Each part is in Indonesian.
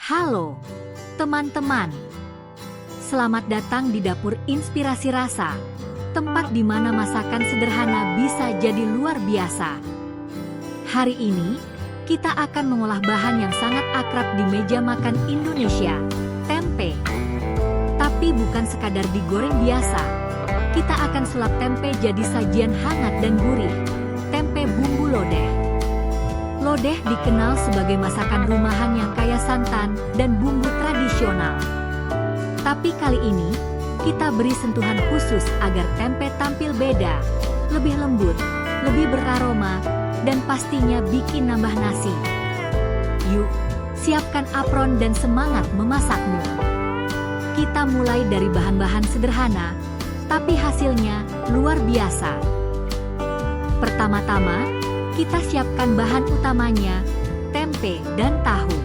Halo, teman-teman. Selamat datang di Dapur Inspirasi Rasa, tempat di mana masakan sederhana bisa jadi luar biasa. Hari ini, kita akan mengolah bahan yang sangat akrab di meja makan Indonesia, tempe. Tapi bukan sekadar digoreng biasa, kita akan sulap tempe jadi sajian hangat dan gurih, tempe bumbu lodeh. Lodeh dikenal sebagai masakan rumahan yang kaya santan dan bumbu tradisional. Tapi kali ini, kita beri sentuhan khusus agar tempe tampil beda, lebih lembut, lebih beraroma, dan pastinya bikin nambah nasi. Yuk, siapkan apron dan semangat memasaknya. Kita mulai dari bahan-bahan sederhana, tapi hasilnya luar biasa. Pertama-tama, kita siapkan bahan utamanya, tempe dan tahu.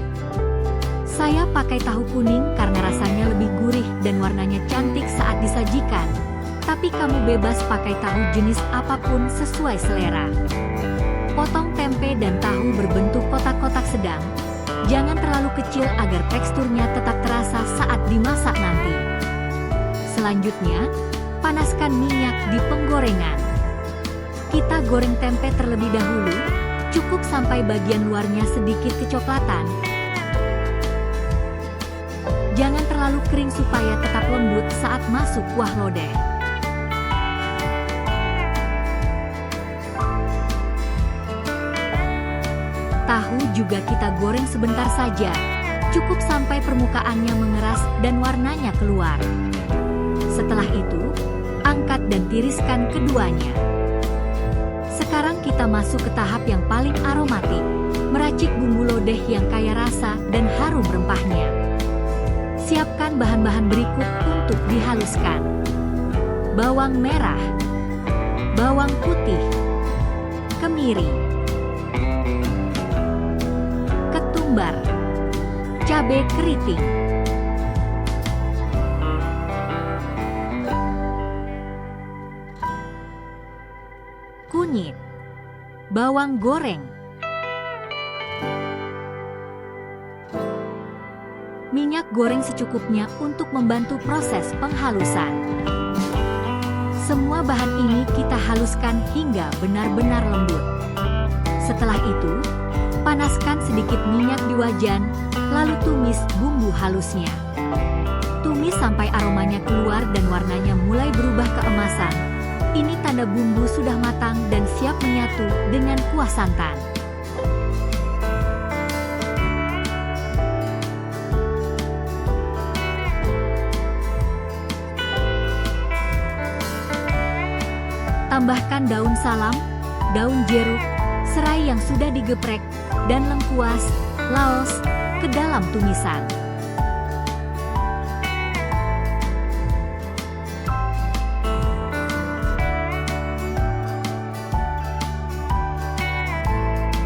Saya pakai tahu kuning karena rasanya lebih gurih dan warnanya cantik saat disajikan. Tapi kamu bebas pakai tahu jenis apapun sesuai selera. Potong tempe dan tahu berbentuk kotak-kotak sedang. Jangan terlalu kecil agar teksturnya tetap terasa saat dimasak nanti. Selanjutnya, panaskan minyak di penggorengan. Kita goreng tempe terlebih dahulu, cukup sampai bagian luarnya sedikit kecoklatan. Jangan terlalu kering supaya tetap lembut saat masuk kuah lodeh. Tahu juga kita goreng sebentar saja, cukup sampai permukaannya mengeras dan warnanya keluar. Setelah itu, angkat dan tiriskan keduanya. Sekarang kita masuk ke tahap yang paling aromatik, meracik bumbu lodeh yang kaya rasa dan harum rempahnya. Siapkan bahan-bahan berikut untuk dihaluskan. Bawang merah, bawang putih, kemiri, ketumbar, cabai keriting, kunyit, bawang goreng, minyak goreng secukupnya untuk membantu proses penghalusan. Semua bahan ini kita haluskan hingga benar-benar lembut. Setelah itu, panaskan sedikit minyak di wajan, lalu tumis bumbu halusnya. Tumis sampai aromanya keluar dan warnanya mulai berubah keemasan. Ini tanda bumbu sudah matang dan siap menyatu dengan kuah santan. Tambahkan daun salam, daun jeruk, serai yang sudah digeprek, dan lengkuas, laos, ke dalam tumisan.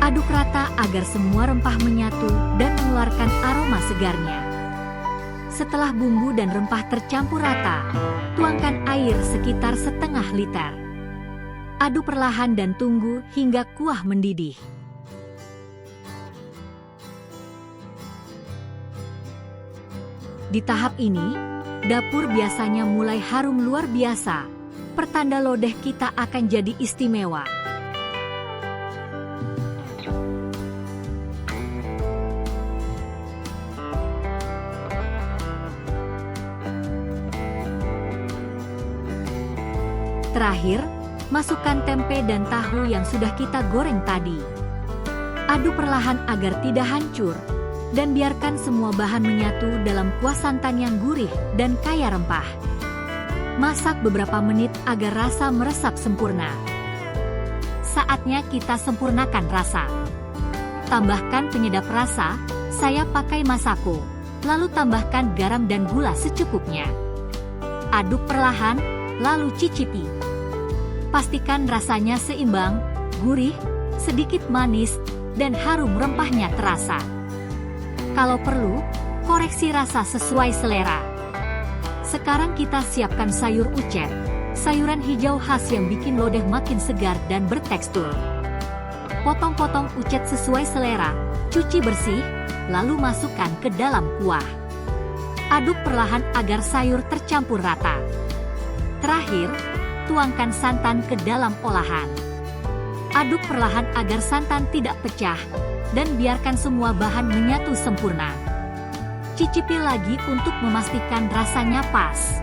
Aduk rata agar semua rempah menyatu dan mengeluarkan aroma segarnya. Setelah bumbu dan rempah tercampur rata, tuangkan air sekitar setengah liter. Aduk perlahan dan tunggu hingga kuah mendidih. Di tahap ini, dapur biasanya mulai harum luar biasa. Pertanda lodeh kita akan jadi istimewa. Terakhir, masukkan tempe dan tahu yang sudah kita goreng tadi. Aduk perlahan agar tidak hancur, dan biarkan semua bahan menyatu dalam kuah santan yang gurih dan kaya rempah. Masak beberapa menit agar rasa meresap sempurna. Saatnya kita sempurnakan rasa. Tambahkan penyedap rasa, saya pakai Masako, lalu tambahkan garam dan gula secukupnya. Aduk perlahan, lalu cicipi. Pastikan rasanya seimbang, gurih, sedikit manis, dan harum rempahnya terasa. Kalau perlu, koreksi rasa sesuai selera. Sekarang kita siapkan sayur ucet, sayuran hijau khas yang bikin lodeh makin segar dan bertekstur. Potong-potong ucet sesuai selera, cuci bersih, lalu masukkan ke dalam kuah. Aduk perlahan agar sayur tercampur rata. Terakhir, tuangkan santan ke dalam olahan. Aduk perlahan agar santan tidak pecah, dan biarkan semua bahan menyatu sempurna. Cicipi lagi untuk memastikan rasanya pas.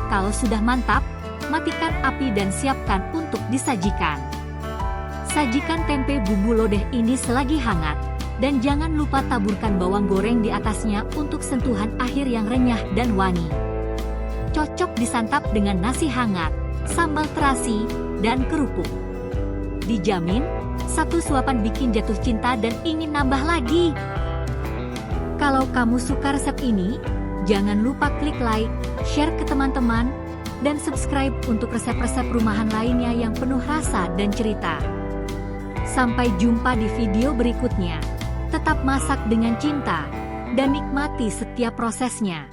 Kalau sudah mantap, matikan api dan siapkan untuk disajikan. Sajikan tempe bumbu lodeh ini selagi hangat, dan jangan lupa taburkan bawang goreng di atasnya untuk sentuhan akhir yang renyah dan wangi. Cocok disantap dengan nasi hangat, sambal terasi, dan kerupuk. Dijamin, satu suapan bikin jatuh cinta dan ingin nambah lagi. Kalau kamu suka resep ini, jangan lupa klik like, share ke teman-teman, dan subscribe untuk resep-resep rumahan lainnya yang penuh rasa dan cerita. Sampai jumpa di video berikutnya. Tetap masak dengan cinta, dan nikmati setiap prosesnya.